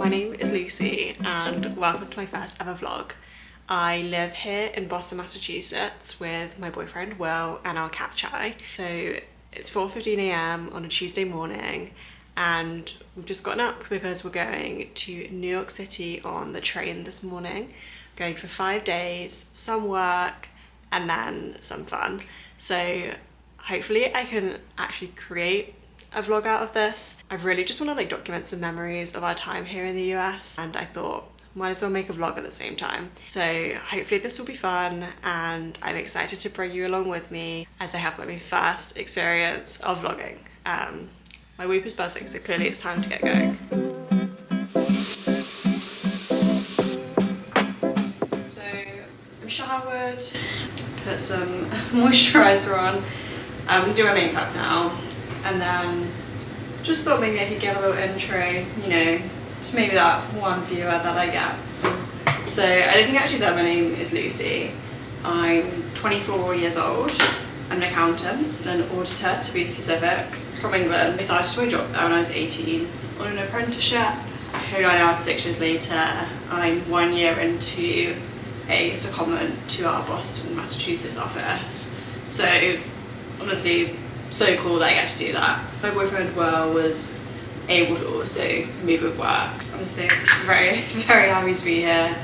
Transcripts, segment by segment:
my name is Lucy and welcome to my first ever vlog. I live here in Boston, Massachusetts with my boyfriend Will and our cat Chai. So it's 4:15 a.m. on a Tuesday morning and we've just gotten up because we're going to New York City on the train this morning. Going for 5 days, some work and then some fun. So hopefully I can actually create a vlog out of this. I really just want to document some memories of our time here in the US, and I thought might as well make a vlog at the same time. So hopefully this will be fun and I'm excited to bring you along with me as I have my first experience of vlogging. My whoop is buzzing, so clearly it's time to get going. So I'm showered, put some moisturiser on, do my makeup now, and then just thought maybe I could give a little intro, you know, just maybe that one viewer that I get. So I don't think I actually said my name is Lucy. I'm 24 years old. I'm an accountant, an auditor to be specific, from England. I started my job there when I was 18 on an apprenticeship. Here we are now 6 years later. I'm 1 year into a secondment to our Boston, Massachusetts office. So honestly, so cool that I get to do that. My boyfriend Will was able to also move with work. Honestly, very, very happy to be here.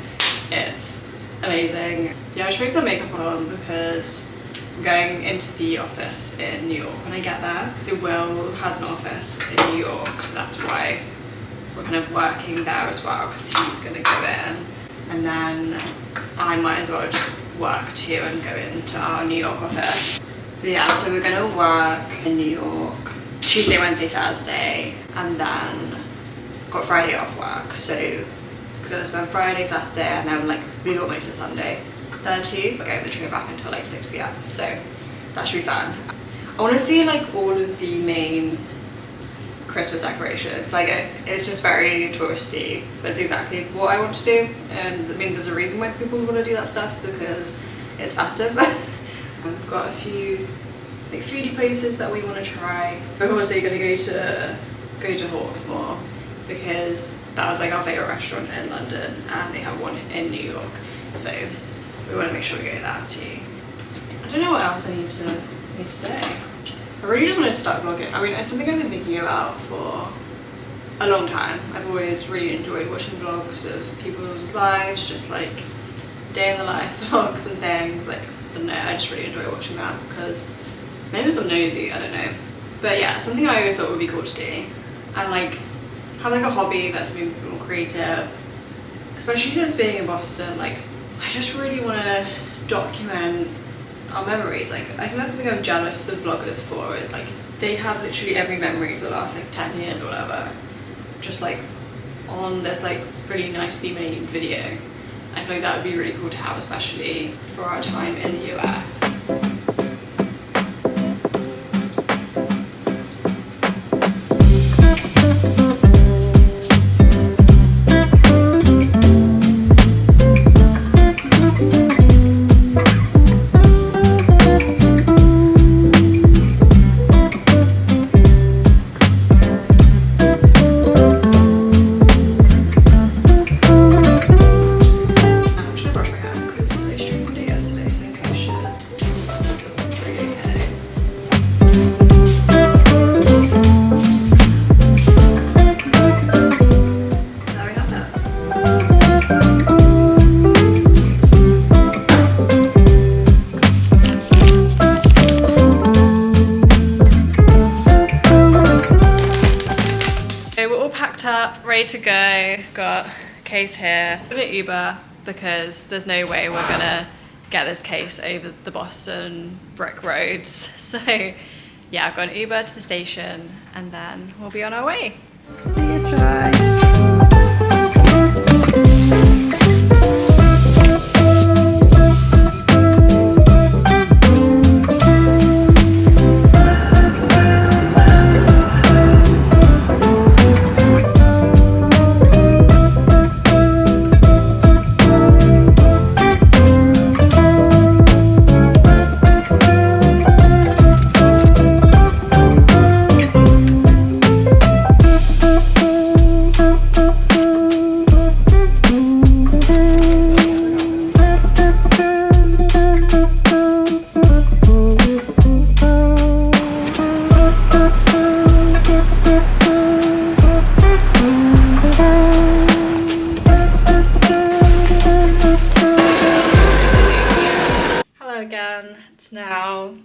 It's amazing. Yeah, I should put some makeup on because I'm going into the office in New York when I get there. The Will has an office in New York, so that's why we're kind of working there as well, because he's gonna go in. And then I might as well just work too and go into our New York office. But yeah, so we're gonna work in New York Tuesday, Wednesday, Thursday, and then got Friday off work. So we're gonna spend Friday, Saturday, and then we got most of Sunday there too. We're getting the train back until 6 p.m. So that should be fun. I wanna see all of the main Christmas decorations. It's just very touristy, but it's exactly what I want to do. And I mean, there's a reason why people want to do that stuff, because it's festive. We've got a few foodie places that we want to try. We're also going to go to Hawksmoor because that was our favourite restaurant in London, and they have one in New York. So we want to make sure we go there too. I don't know what else I need to say. I really just wanted to start vlogging. I mean, it's something I've been thinking about for a long time. I've always really enjoyed watching vlogs of people's lives, just day in the life vlogs and things. I don't know, I just really enjoy watching that because maybe I'm nosy, I don't know. But yeah, something I always thought would be cool to do and have a hobby that's maybe a bit more creative. Especially since being in Boston, I just really want to document our memories. I think that's something I'm jealous of vloggers for, is they have literally every memory for the last 10 years or whatever, just on this really nicely made video. I feel that would be really cool to have, especially for our time in the US. Up, ready to go. Got a case here. I'm gonna Uber because there's no way we're gonna get this case over the Boston brick roads. So yeah, I've got an Uber to the station and then we'll be on our way. See you, Chai.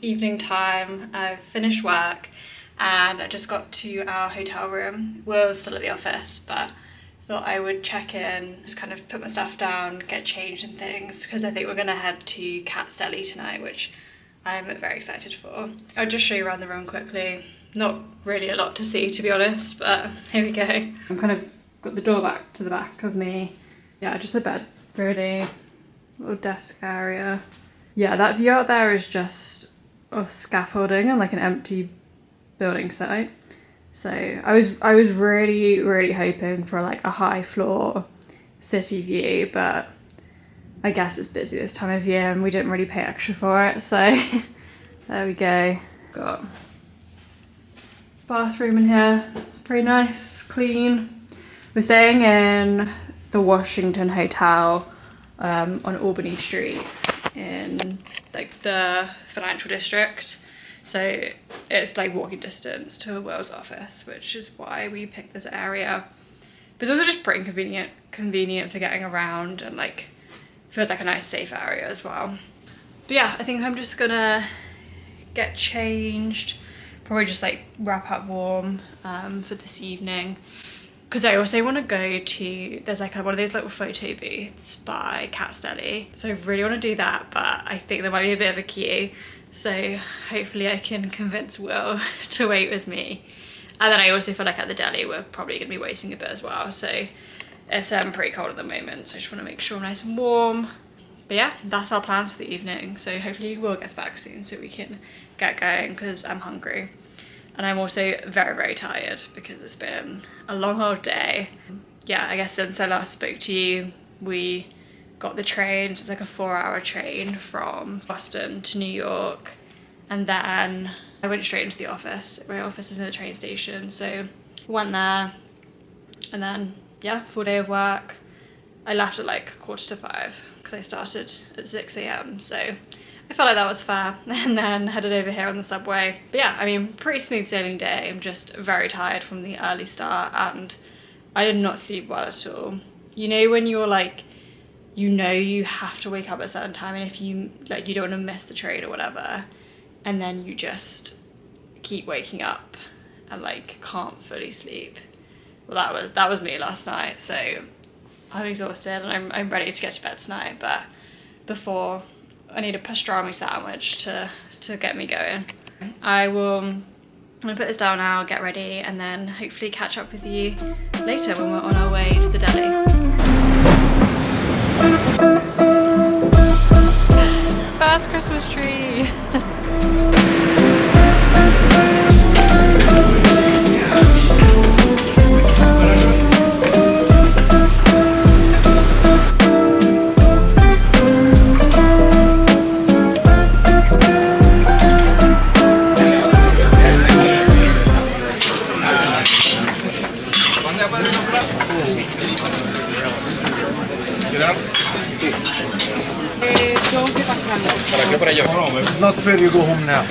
evening time. I've finished work and I just got to our hotel room. We're still at the office, but thought I would check in, just kind of put my stuff down, get changed and things, because I think we're gonna head to Cat's Deli tonight, which I'm very excited for. I'll just show you around the room quickly. Not really a lot to see, to be honest, but here we go. I'm kind of got the door back to the back of me. Yeah, just a bed, really. Little desk area. Yeah, that view out there is just of scaffolding and like an empty building site. So I was really hoping for like a high floor city view, but I guess it's busy this time of year and we didn't really pay extra for it, so there we go. Got bathroom in here, pretty nice, clean. We're staying in the Washington Hotel on Albany Street in like the financial district. So it's like walking distance to Will's office, which is why we picked this area. But it's also just pretty convenient for getting around, and like feels like a nice safe area as well. But yeah, I think I'm just gonna get changed, probably just like wrap up warm for this evening. Because I also want to go to, there's like one of those little photo booths by Cat's Deli. So I really want to do that, but I think there might be a bit of a queue. So hopefully I can convince Will to wait with me. And then I also feel like at the deli we're probably going to be waiting a bit as well. So it's pretty cold at the moment, so I just want to make sure I'm nice and warm. But yeah, that's our plans for the evening. So hopefully Will gets back soon so we can get going, because I'm hungry. And I'm also very tired because it's been a long old day. Yeah, I guess since I last spoke to you, we got the train. So it's like a 4-hour train from Boston to New York. And then I went straight into the office. My office is in the train station. So went there and then, yeah, full day of work. I left at like 4:45 because I started at 6 AM. So I felt like that was fair, and then headed over here on the subway. But yeah, I mean, pretty smooth sailing day. I'm just very tired from the early start and I did not sleep well at all. You know when you're like, you know you have to wake up at a certain time, and if you like, you don't want to miss the train or whatever, and then you just keep waking up and like can't fully sleep. Well, that was me last night. So I'm exhausted and I'm ready to get to bed tonight, but before I need a pastrami sandwich to get me going. I'm gonna put this down now, get ready, and then hopefully catch up with you later when we're on our way to the deli. First Christmas tree. It's not fair you go home now.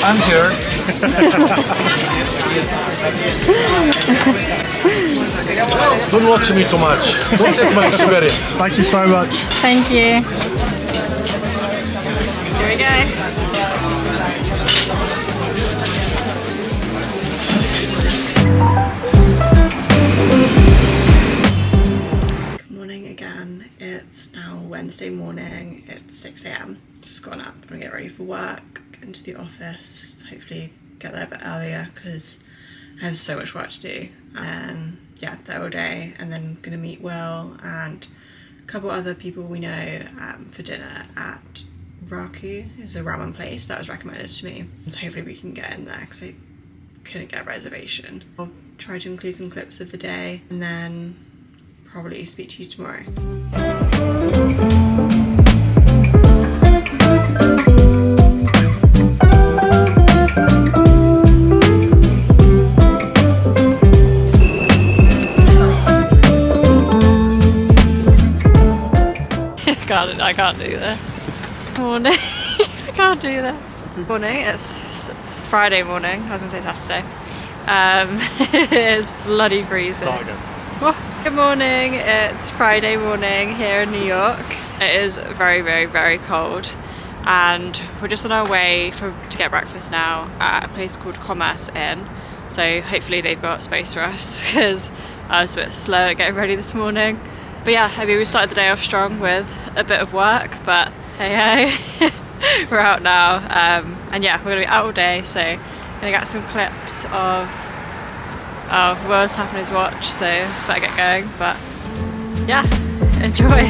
I'm here. Don't watch me too much. Don't take my experience. Thank you so much. Thank you. Here we go. Again, it's now Wednesday morning, it's 6 AM. Just got up, gonna get ready for work, get into the office, hopefully get there a bit earlier because I have so much work to do. And yeah, there all day, and then gonna meet Will and a couple other people we know for dinner at Raku. It's a ramen place that was recommended to me, so hopefully we can get in there because I couldn't get a reservation. I'll try to include some clips of the day and then probably speak to you tomorrow. I can't do this. Morning. I can't do this. Morning. It's Friday morning. I was gonna say Saturday. It is bloody freezing. Good morning, it's Friday morning here in New York. It is very, very, very cold and we're just on our way to get breakfast now at a place called Commerce Inn. So hopefully they've got space for us because I was a bit slow at getting ready this morning. But yeah, I mean, we started the day off strong with a bit of work, but hey, we're out now. And yeah, we're gonna be out all day, so I'm gonna get some clips of World's tapping his watch, so better get going. But yeah, enjoy.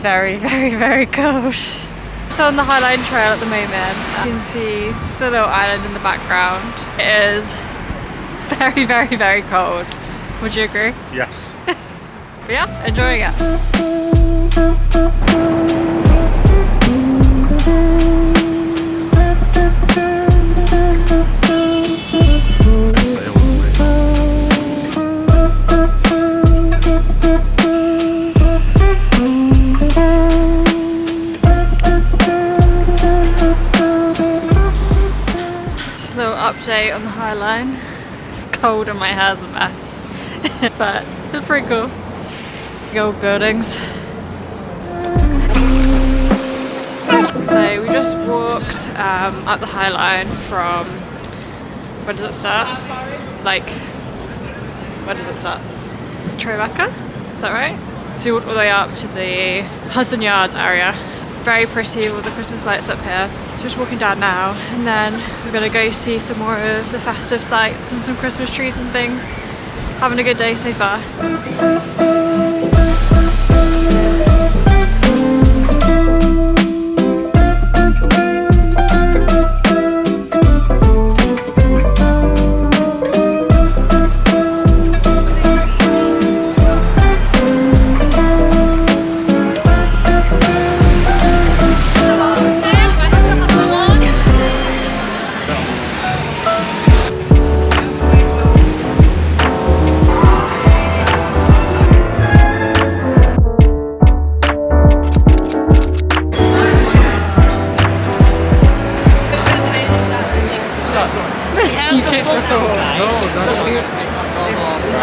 Very, very, very cold. So on the High Line Trail at the moment, you can see the little island in the background. It is very, very, very cold. Would you agree? Yes. But yeah, enjoying it. Update on the High Line. Cold and my hair's a mess. But it's pretty cool. The old buildings. So we just walked up the High Line from, where does it start? Like, where does it start? Tribeca? Is that right? So we walked all the way up to the Hudson Yards area. Very pretty with all the Christmas lights up here. So just walking down now, and then we're gonna go see some more of the festive sights and some Christmas trees and things. Having a good day so far.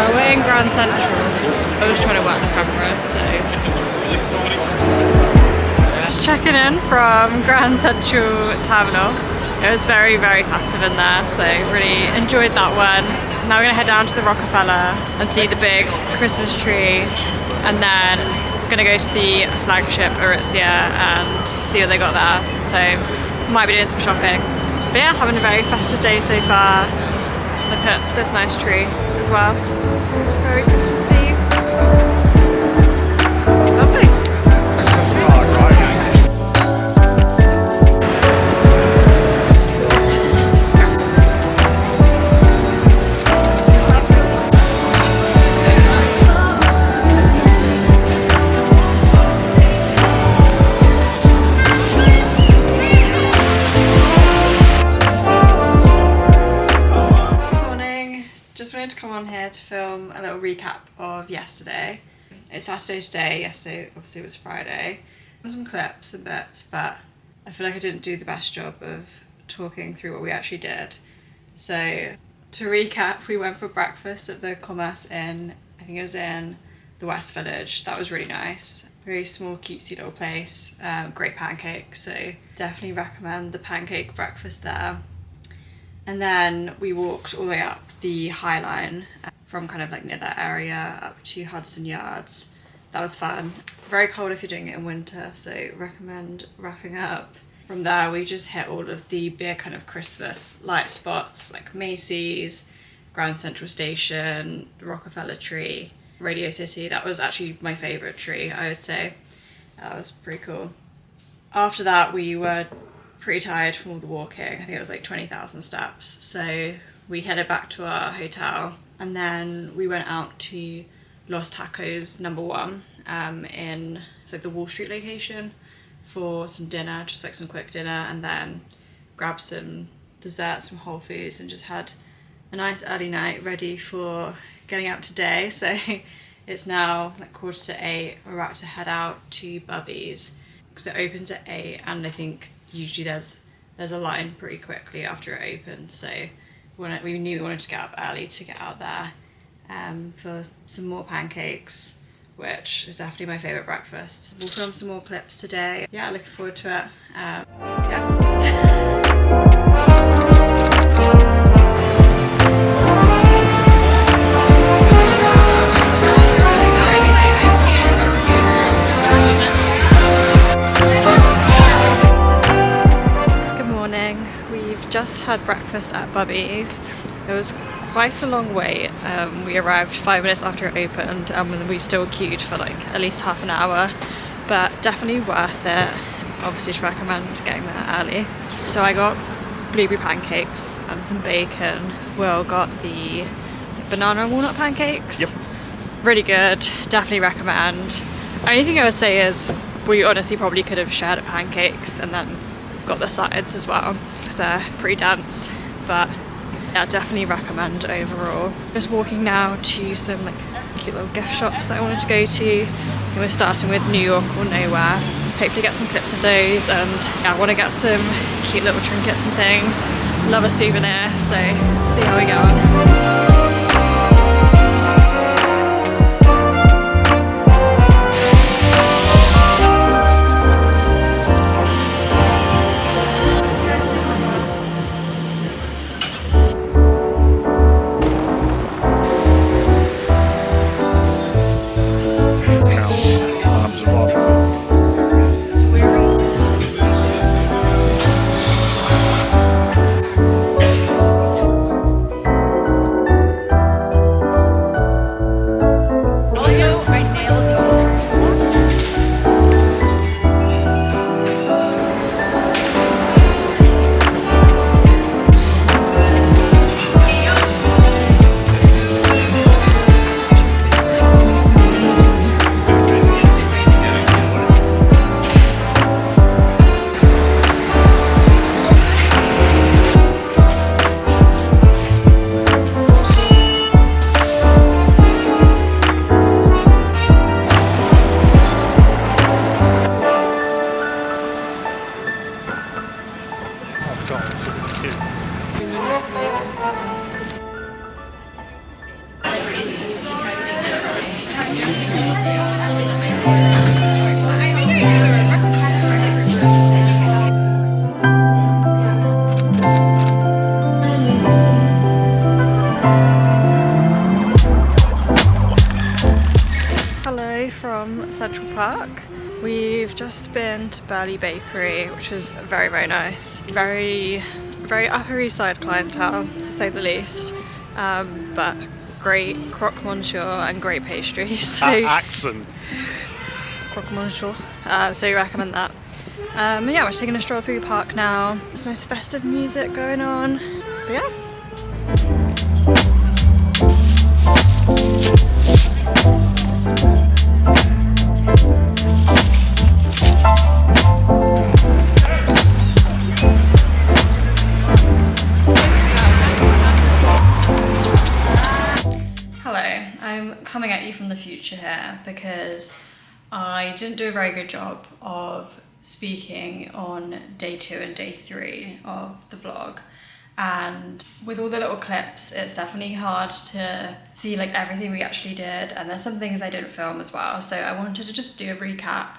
We're in Grand Central. I was trying to work the camera, so just checking in from Grand Central Terminal. It was very, very festive in there, so really enjoyed that one. Now we're gonna head down to the Rockefeller and see the big Christmas tree, and then gonna go to the flagship Aritzia and see what they got there. So might be doing some shopping. But yeah, having a very festive day so far. Look at this nice tree as well. Very Christmassy. Lovely. To come on here to film a little recap of yesterday. It's Saturday today. Yesterday obviously was Friday. And some clips and bits, but I feel like I didn't do the best job of talking through what we actually did. So to recap, we went for breakfast at the Commerce Inn. I think it was in the West Village. That was really nice. Very small, cutesy little place. Great pancakes, so definitely recommend the pancake breakfast there. And then we walked all the way up the High Line from kind of like near that area up to Hudson Yards. That was fun. Very cold if you're doing it in winter, so recommend wrapping up. From there we just hit all of the big kind of Christmas light spots like Macy's, Grand Central Station, the Rockefeller tree, Radio City. That was actually my favourite tree, I would say. That was pretty cool. After that we were pretty tired from all the walking. I think it was like 20,000 steps. So we headed back to our hotel and then we went out to Los Tacos #1 in it's like the Wall Street location for some dinner, just like some quick dinner, and then grabbed some desserts from Whole Foods and just had a nice early night ready for getting out today. So it's now like 7:45. We're about to head out to Bubby's because it opens at 8, and I think usually there's a line pretty quickly after it opens. So we knew we wanted to get up early to get out there for some more pancakes, which is definitely my favourite breakfast. We'll film some more clips today. Yeah, looking forward to it. Yeah. Just had breakfast at Bubby's. It was quite a long wait. We arrived 5 minutes after it opened, and we still queued for like at least half an hour, but definitely worth it. Obviously just recommend getting there early. So I got blueberry pancakes and some bacon. Will got the banana and walnut pancakes. Yep. Really good, definitely recommend. Only thing I would say is we honestly probably could have shared pancakes and then got the sides as well, because they're pretty dense, but yeah, definitely recommend overall. Just walking now to some like cute little gift shops that I wanted to go to. And we're starting with New York or Nowhere. So hopefully get some clips of those, and yeah, I want to get some cute little trinkets and things. Love a souvenir, so see how we go on. From Central Park. We've just been to Burley Bakery, which was very, very nice. Very Upper East Side clientele, to say the least. But great croque monsieur and great pastries. So, accent. Croque monsieur. So you recommend that. And yeah, we're taking a stroll through the park now. There's nice festive music going on. But yeah. Coming at you from the future here because I didn't do a very good job of speaking on day 2 and day 3 of the vlog, and with all the little clips it's definitely hard to see like everything we actually did, and there's some things I didn't film as well, so I wanted to just do a recap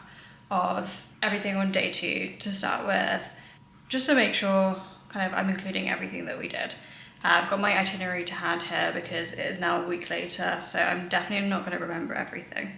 of everything on day 2 to start with, just to make sure kind of I'm including everything that we did. I've got my itinerary to hand here because it is now a week later, so I'm definitely not going to remember everything.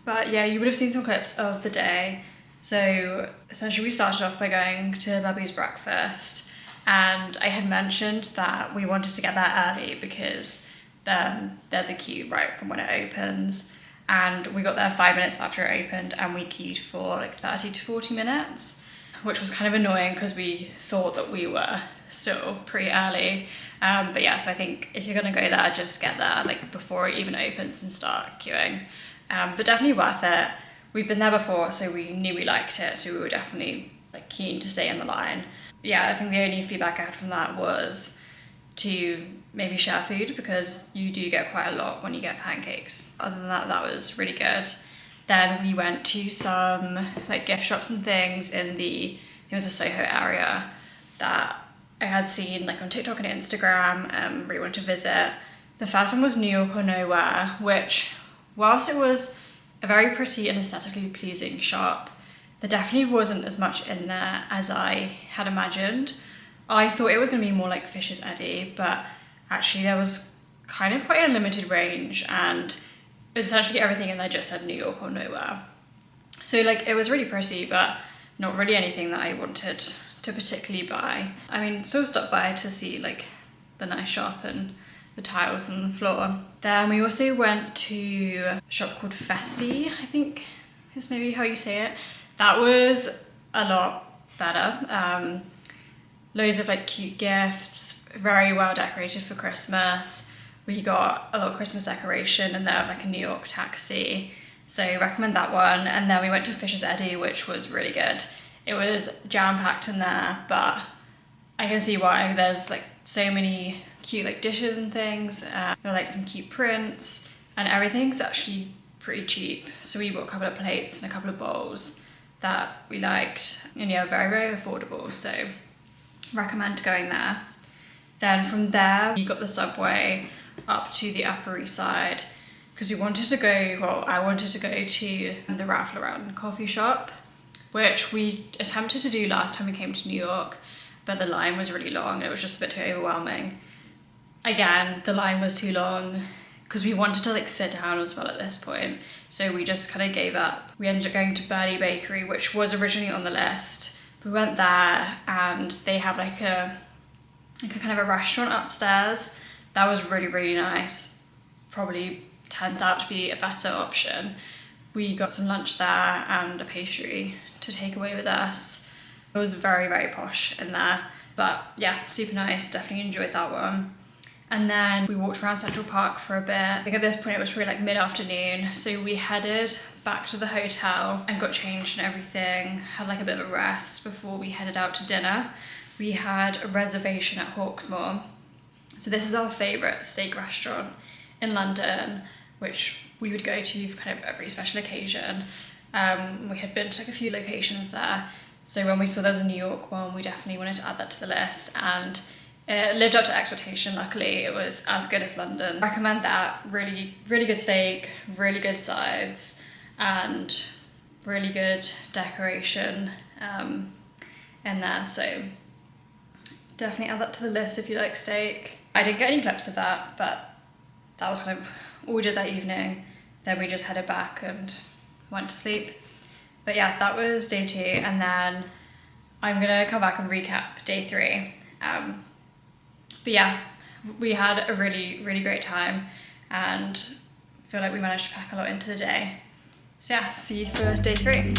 But yeah, you would have seen some clips of the day. So essentially we started off by going to Bubby's breakfast, and I had mentioned that we wanted to get there early because there's a queue right from when it opens, and we got there 5 minutes after it opened and we queued for like 30 to 40 minutes. which was kind of annoying because we thought that we were still pretty early. But yeah, so I think if you're gonna go there, just get there like before it even opens and start queuing. But definitely worth it. We've been there before, so we knew we liked it, so we were definitely like keen to stay in the line. Yeah, I think the only feedback I had from that was to maybe share food, because you do get quite a lot when you get pancakes. Other than that, that was really good. Then we went to some like gift shops and things in it was a Soho area that I had seen like on TikTok and Instagram, really wanted to visit. The first one was New York or Nowhere, which whilst it was a very pretty and aesthetically pleasing shop, there definitely wasn't as much in there as I had imagined. I thought it was going to be more like Fisher's Eddy, but actually there was kind of quite a limited range, and essentially everything in there just said New York or Nowhere. So like it was really pretty, but not really anything that I wanted to particularly buy. I mean, still stopped by to see like the nice shop and the tiles on the floor. Then we also went to a shop called Festive, I think is maybe how you say it. That was a lot better. Loads of like cute gifts, very well decorated for Christmas. We got a little Christmas decoration and there like a New York taxi. So recommend that one. And then we went to Fisher's Eddy, which was really good. It was jam-packed in there, but I can see why. There's like so many cute like dishes and things. There were like some cute prints, and everything's actually pretty cheap. So we bought a couple of plates and a couple of bowls that we liked, and yeah, very, very affordable. So recommend going there. Then from there, we got the subway up to the Upper East Side because we wanted to go, well, I wanted to go to the Ralph Lauren coffee shop, which we attempted to do last time we came to New York, but the line was really long. It was just a bit too overwhelming. Again, the line was too long because we wanted to like sit down as well at this point. So we just kind of gave up. We ended up going to Birdie Bakery, which was originally on the list. We went there and they have like a kind of a restaurant upstairs. That was really, really nice. Probably turned out to be a better option. We got some lunch there and a pastry to take away with us. It was very, very posh in there. But yeah, super nice, definitely enjoyed that one. And then we walked around Central Park for a bit. I think at this point it was probably like mid-afternoon. So we headed back to the hotel and got changed and everything. Had like a bit of a rest before we headed out to dinner. We had a reservation at Hawksmoor. So this is our favourite steak restaurant in London, which we would go to for kind of every special occasion. We had been to like a few locations there. So when we saw there's a New York one, we definitely wanted to add that to the list, and it lived up to expectation. Luckily, it was as good as London. Recommend that. Really, really good steak, really good sides, and really good decoration in there. So definitely add that to the list if you like steak. I didn't get any clips of that, but that was kind of all we did that evening. Then we just headed back and went to sleep. But yeah, that was day 2, and then I'm gonna come back and recap day 3. But yeah, we had a really, really great time and feel like we managed to pack a lot into the day. So yeah, see you for day 3.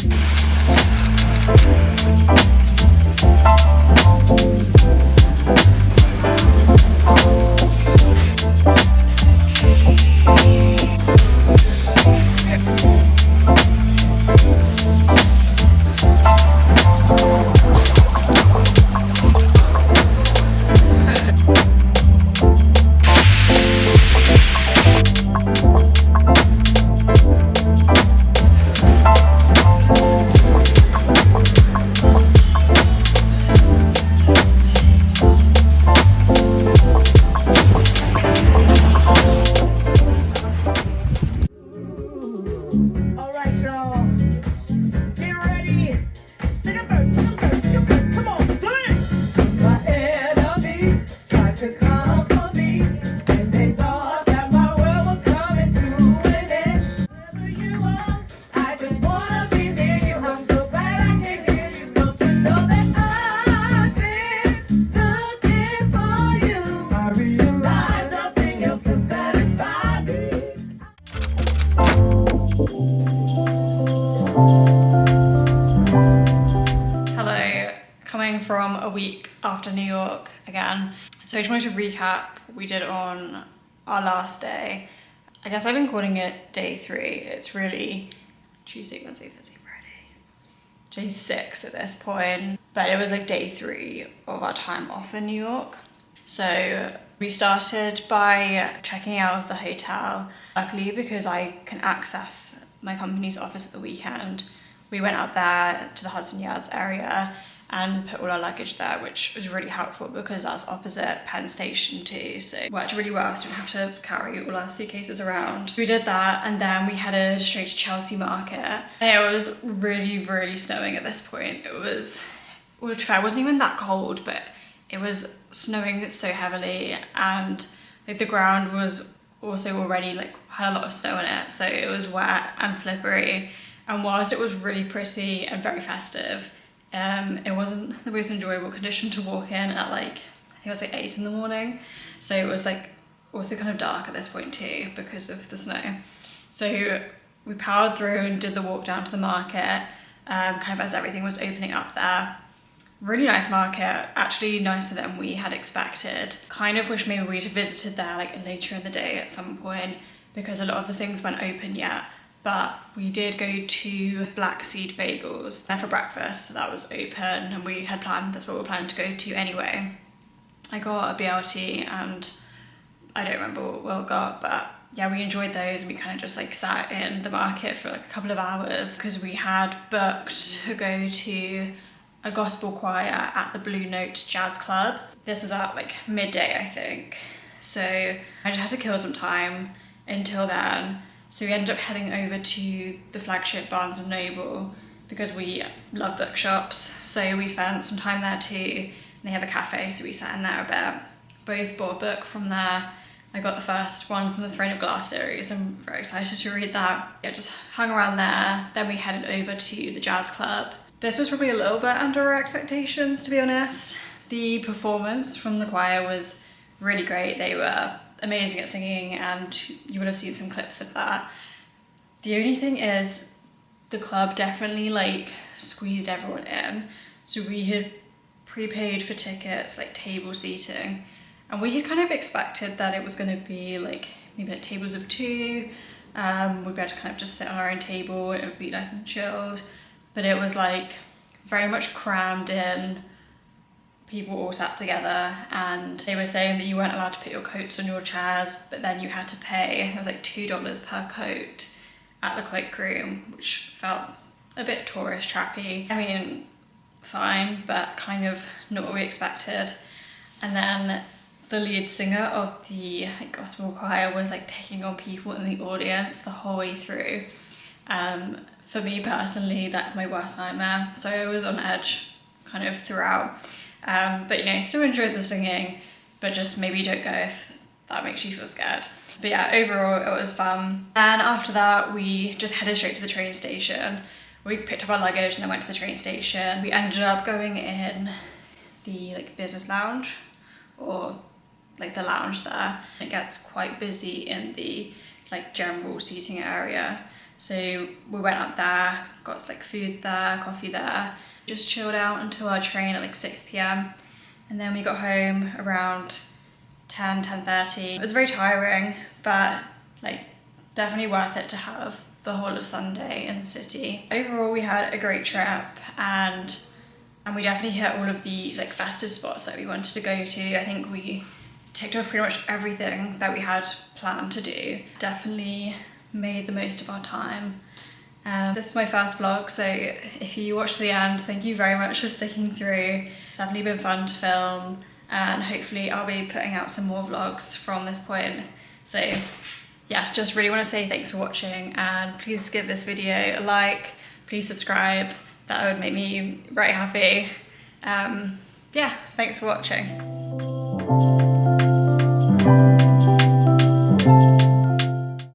coming from a week after New York again. So I just wanted to recap what we did on our last day. I guess I've been calling it day 3. It's really Tuesday, Wednesday, Thursday, Friday. Day 6 at this point. But it was like day 3 of our time off in New York. So we started by checking out of the hotel. Luckily, because I can access my company's office at the weekend, we went up there to the Hudson Yards area and put all our luggage there, which was really helpful because that's opposite Penn Station too. So it worked really well, so we didn't have to carry all our suitcases around. We did that, and then we headed straight to Chelsea Market. And it was really, really snowing at this point. It was, well, to be fair, it wasn't even that cold, but it was snowing so heavily, and like the ground was also already like had a lot of snow in it, so it was wet and slippery. And whilst it was really pretty and very festive, it wasn't the most enjoyable condition to walk in at like, I think it was like 8 in the morning. So it was like also kind of dark at this point too because of the snow. So we powered through and did the walk down to the market, kind of as everything was opening up there. Really nice market, actually nicer than we had expected. Kind of wish maybe we'd visited there like later in the day at some point because a lot of the things weren't open yet. But we did go to Black Seed Bagels for breakfast, so that was open, and we had planned, that's what we were planning to go to anyway. I got a BLT and I don't remember what Will got, but yeah, we enjoyed those, and we kind of just like sat in the market for like a couple of hours because we had booked to go to a gospel choir at the Blue Note Jazz Club. This was at like midday, I think. So I just had to kill some time until then. So we ended up heading over to the flagship Barnes & Noble because we love bookshops. So we spent some time there too. And they have a cafe, so we sat in there a bit. Both bought a book from there. I got the first one from the Throne of Glass series. I'm very excited to read that. Yeah, just hung around there. Then we headed over to the jazz club. This was probably a little bit under our expectations, to be honest. The performance from the choir was really great. They were amazing at singing, and you would have seen some clips of that. The only thing is the club definitely like squeezed everyone in. So we had prepaid for tickets, like table seating, and we had kind of expected that it was going to be like maybe like tables of 2. We'd be able to kind of just sit on our own table, it would be nice and chilled, but it was like very much crammed in. People all sat together, and they were saying that you weren't allowed to put your coats on your chairs, but then you had to pay, it was like $2 per coat at the cloakroom, which felt a bit tourist trappy. I mean, fine, but kind of not what we expected. And then the lead singer of the like, gospel choir was like picking on people in the audience the whole way through. For me personally, that's my worst nightmare. So I was on edge kind of throughout. But you know, still enjoyed the singing, but just maybe don't go if that makes you feel scared. But yeah, overall it was fun. And after that, we just headed straight to the train station. We picked up our luggage and then went to the train station. We ended up going in the like business lounge, or like the lounge there. It gets quite busy in the like general seating area. So we went up there, got like food there, coffee there, just chilled out until our train at like 6 p.m. And then we got home around 10:30. It was very tiring, but like definitely worth it to have the whole of Sunday in the city. Overall, we had a great trip, and we definitely hit all of the like festive spots that we wanted to go to. I think we ticked off pretty much everything that we had planned to do. Definitely made the most of our time. This is my first vlog, so if you watch to the end, thank you very much for sticking through. It's definitely been fun to film, and hopefully I'll be putting out some more vlogs from this point. So yeah, just really want to say thanks for watching, and please give this video a like, please subscribe, that would make me very happy. Yeah, thanks for watching.